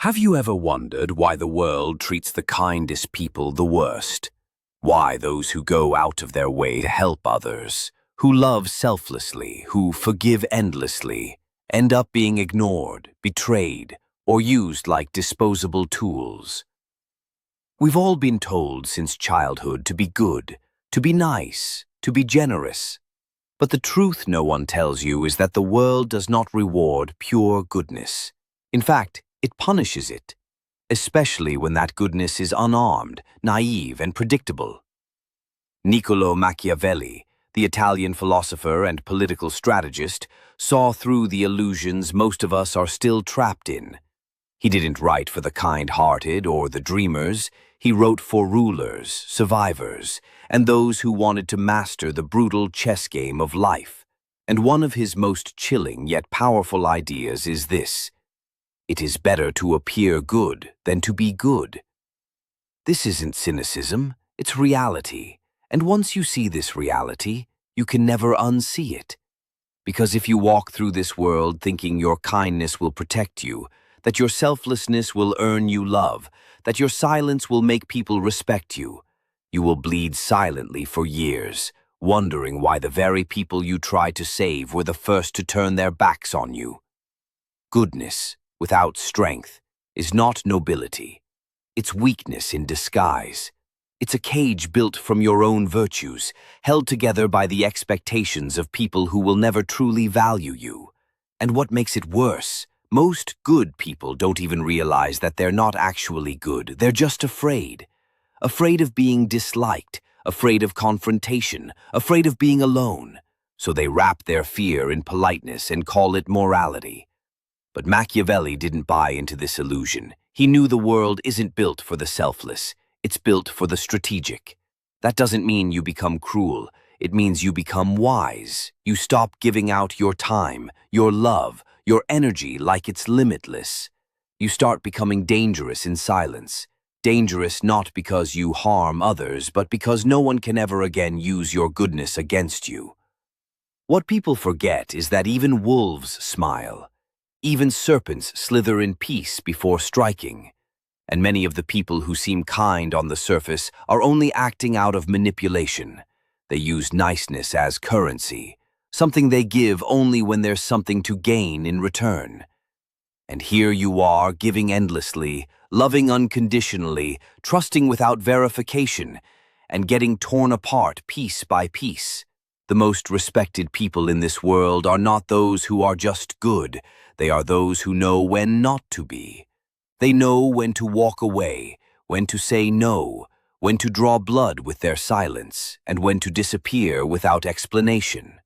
Have you ever wondered why the world treats the kindest people the worst? Why those who go out of their way to help others, who love selflessly, who forgive endlessly, end up being ignored, betrayed, or used like disposable tools? We've all been told since childhood to be good, to be nice, to be generous. But the truth no one tells you is that the world does not reward pure goodness. In fact, it punishes it, especially when that goodness is unarmed, naive, and predictable. Niccolò Machiavelli, the Italian philosopher and political strategist, saw through the illusions most of us are still trapped in. He didn't write for the kind-hearted or the dreamers. He wrote for rulers, survivors, and those who wanted to master the brutal chess game of life. And one of his most chilling yet powerful ideas is this: it is better to appear good than to be good. This isn't cynicism, it's reality. And once you see this reality, you can never unsee it. Because if you walk through this world thinking your kindness will protect you, that your selflessness will earn you love, that your silence will make people respect you, you will bleed silently for years, wondering why the very people you tried to save were the first to turn their backs on you. Goodness without strength is not nobility. It's weakness in disguise. It's a cage built from your own virtues, held together by the expectations of people who will never truly value you. And what makes it worse, most good people don't even realize that they're not actually good. They're just afraid. Afraid of being disliked, afraid of confrontation, afraid of being alone. So they wrap their fear in politeness and call it morality. But Machiavelli didn't buy into this illusion. He knew the world isn't built for the selfless. It's built for the strategic. That doesn't mean you become cruel. It means you become wise. You stop giving out your time, your love, your energy like it's limitless. You start becoming dangerous in silence. Dangerous not because you harm others, but because no one can ever again use your goodness against you. What people forget is that even wolves smile. Even serpents slither in peace before striking. And many of the people who seem kind on the surface are only acting out of manipulation. They use niceness as currency, something they give only when there's something to gain in return. And here you are, giving endlessly, loving unconditionally, trusting without verification, and getting torn apart piece by piece. The most respected people in this world are not those who are just good. They are those who know when not to be. They know when to walk away, when to say no, when to draw blood with their silence, and when to disappear without explanation.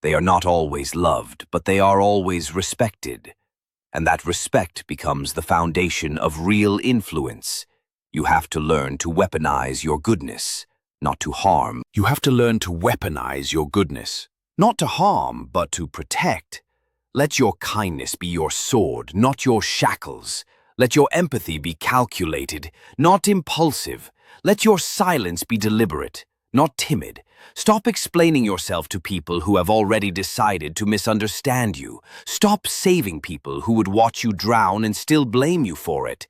They are not always loved, but they are always respected. And that respect becomes the foundation of real influence. You have to learn to weaponize your goodness, not to harm. You have to learn to weaponize your goodness, not to harm, but to protect. Let your kindness be your sword, not your shackles. Let your empathy be calculated, not impulsive. Let your silence be deliberate, not timid. Stop explaining yourself to people who have already decided to misunderstand you. Stop saving people who would watch you drown and still blame you for it.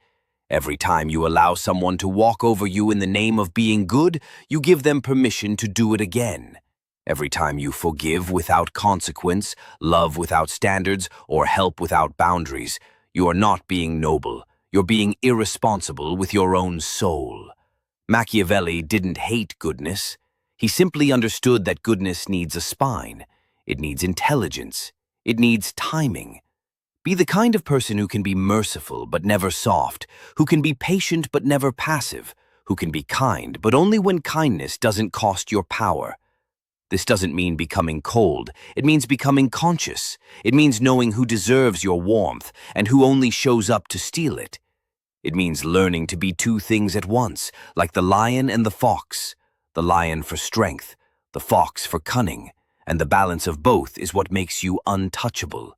Every time you allow someone to walk over you in the name of being good, you give them permission to do it again. Every time you forgive without consequence, love without standards, or help without boundaries, you are not being noble. You're being irresponsible with your own soul. Machiavelli didn't hate goodness. He simply understood that goodness needs a spine. It needs intelligence. It needs timing. Be the kind of person who can be merciful but never soft, who can be patient but never passive, who can be kind but only when kindness doesn't cost your power. This doesn't mean becoming cold. It means becoming conscious. It means knowing who deserves your warmth and who only shows up to steal it. It means learning to be two things at once, like the lion and the fox. The lion for strength, the fox for cunning, and the balance of both is what makes you untouchable.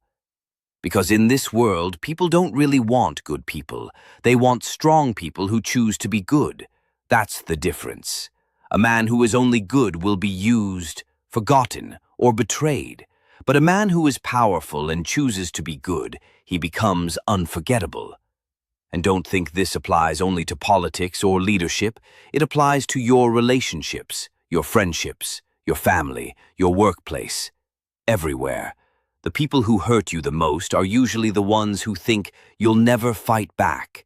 Because in this world, people don't really want good people. They want strong people who choose to be good. That's the difference. A man who is only good will be used, forgotten, or betrayed. But a man who is powerful and chooses to be good, he becomes unforgettable. And don't think this applies only to politics or leadership. It applies to your relationships, your friendships, your family, your workplace, everywhere. The people who hurt you the most are usually the ones who think you'll never fight back.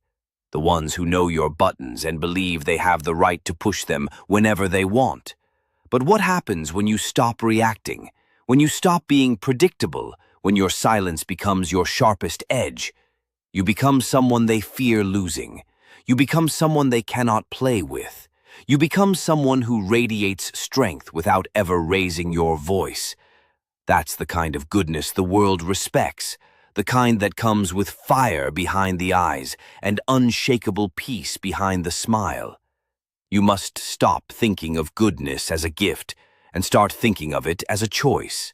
The ones who know your buttons and believe they have the right to push them whenever they want. But what happens when you stop reacting? When you stop being predictable? When your silence becomes your sharpest edge? You become someone they fear losing. You become someone they cannot play with. You become someone who radiates strength without ever raising your voice. That's the kind of goodness the world respects, the kind that comes with fire behind the eyes and unshakable peace behind the smile. You must stop thinking of goodness as a gift and start thinking of it as a choice,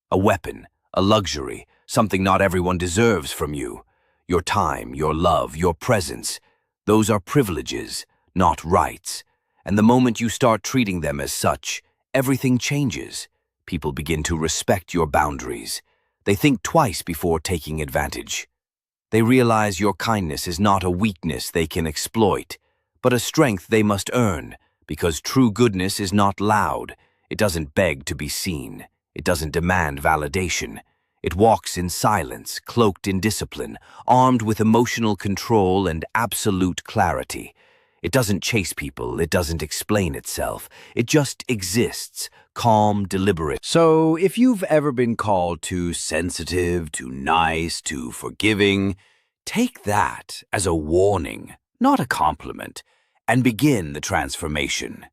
a weapon, a luxury, something not everyone deserves from you. Your time, your love, your presence, those are privileges, not rights. And the moment you start treating them as such, everything changes. People begin to respect your boundaries. They think twice before taking advantage. They realize your kindness is not a weakness they can exploit, but a strength they must earn, because true goodness is not loud. It doesn't beg to be seen. It doesn't demand validation. It walks in silence, cloaked in discipline, armed with emotional control and absolute clarity. It doesn't chase people, it doesn't explain itself. It just exists, calm, deliberate. So, if you've ever been called too sensitive, too nice, too forgiving, take that as a warning, not a compliment, and begin the transformation.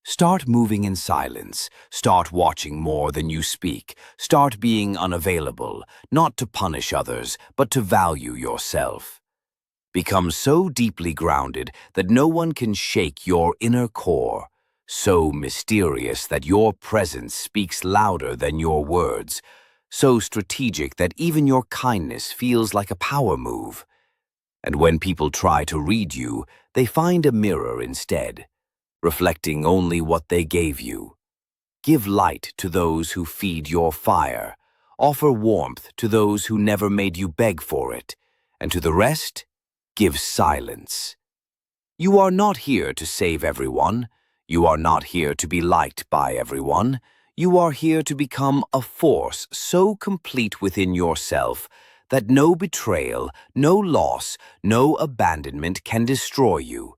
Start moving in silence. Start watching more than you speak. Start being unavailable, not to punish others, but to value yourself. Become so deeply grounded that no one can shake your inner core, so mysterious that your presence speaks louder than your words, so strategic that even your kindness feels like a power move. And when people try to read you, they find a mirror instead, reflecting only what they gave you. Give light to those who feed your fire. Offer warmth to those who never made you beg for it. And to the rest, give silence. You are not here to save everyone. You are not here to be liked by everyone. You are here to become a force so complete within yourself that no betrayal, no loss, no abandonment can destroy you.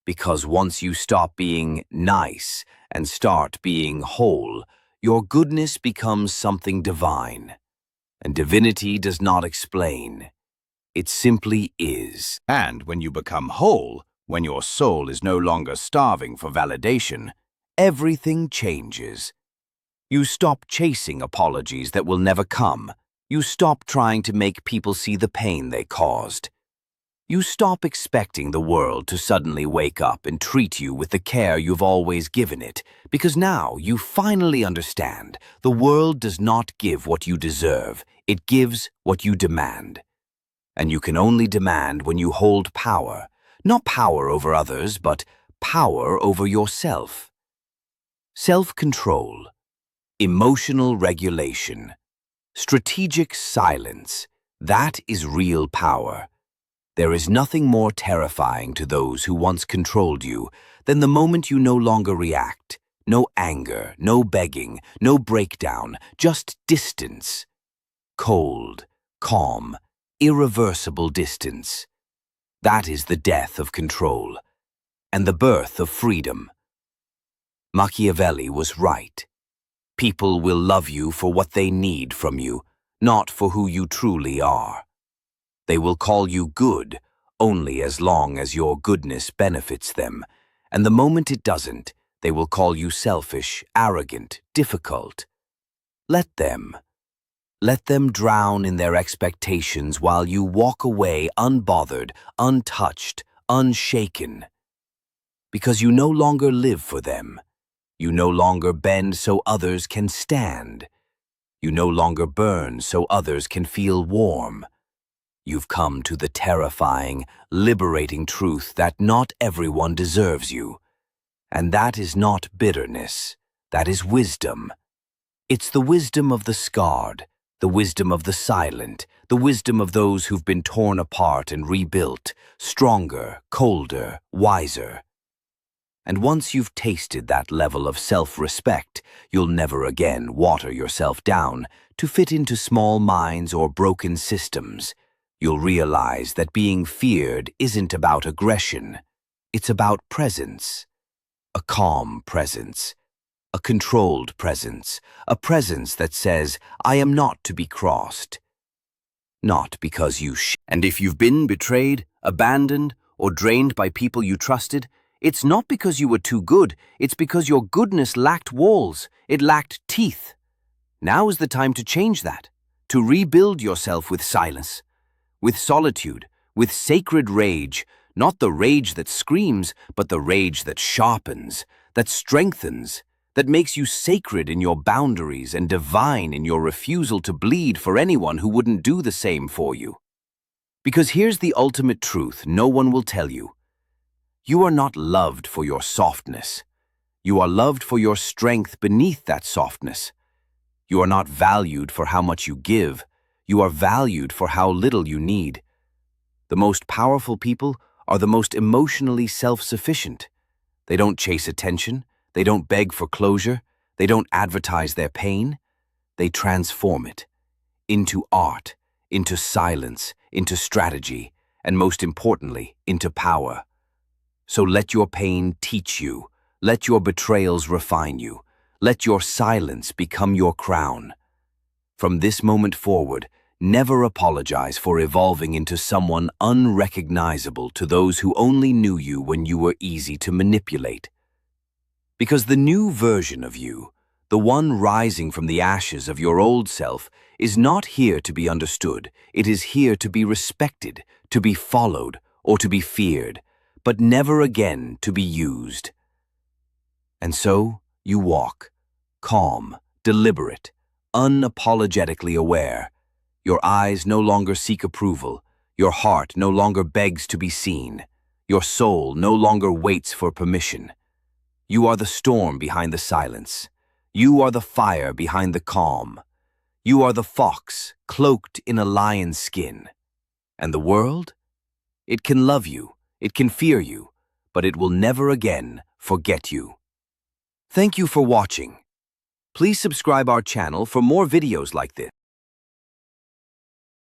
Because once you stop being nice and start being whole, your goodness becomes something divine. And divinity does not explain. It simply is. And when you become whole, when your soul is no longer starving for validation, Everything changes. You stop chasing apologies that will never come. You stop trying to make people see the pain they caused. You stop expecting the world to suddenly wake up and treat you with the care you've always given it, because now you finally understand the world does not give what you deserve, it gives what you demand. And you can only demand when you hold power, not power over others, but power over yourself. Self-control, emotional regulation, strategic silence, that is real power. There is nothing more terrifying to those who once controlled you than the moment you no longer react. No anger, no begging, no breakdown, just distance. Cold, calm, irreversible distance. That is the death of control and the birth of freedom. Machiavelli was right. People will love you for what they need from you, not for who you truly are. They will call you good only as long as your goodness benefits them, and the moment it doesn't, they will call you selfish, arrogant, difficult. Let them. Let them drown in their expectations while you walk away unbothered, untouched, unshaken. Because you no longer live for them. You no longer bend so others can stand. You no longer burn so others can feel warm. You've come to the terrifying, liberating truth that not everyone deserves you. And that is not bitterness. That is wisdom. It's the wisdom of the scarred, The wisdom of the silent, the wisdom of those who've been torn apart and rebuilt, stronger, colder, wiser. And once you've tasted that level of self-respect, you'll never again water yourself down to fit into small minds or broken systems. You'll realize that being feared isn't about aggression. It's about presence. A calm presence. A controlled presence. A presence that says, I am not to be crossed. Not because you And if you've been betrayed, abandoned, or drained by people you trusted, it's not because you were too good, it's because your goodness lacked walls, it lacked teeth. Now is the time to change that, to rebuild yourself with silence, with solitude, with sacred rage, not the rage that screams, but the rage that sharpens, that strengthens, that makes you sacred in your boundaries and divine in your refusal to bleed for anyone who wouldn't do the same for you. Because here's the ultimate truth no one will tell you. You are not loved for your softness. You are loved for your strength beneath that softness. You are not valued for how much you give. You are valued for how little you need. The most powerful people are the most emotionally self-sufficient. They don't chase attention. They don't beg for closure. They don't advertise their pain. They transform it into art, into silence, into strategy, and most importantly, into power. So let your pain teach you. Let your betrayals refine you. Let your silence become your crown. From this moment forward, never apologize for evolving into someone unrecognizable to those who only knew you when you were easy to manipulate. Because the new version of you, the one rising from the ashes of your old self, is not here to be understood. It is here to be respected, to be followed, or to be feared, but never again to be used. And so you walk, calm, deliberate, unapologetically aware. Your eyes no longer seek approval. Your heart no longer begs to be seen. Your soul no longer waits for permission. You are the storm behind the silence. You are the fire behind the calm. You are the fox cloaked in a lion's skin. And the world? It can love you, it can fear you, but it will never again forget you. Thank you for watching. Please subscribe our channel for more videos like this.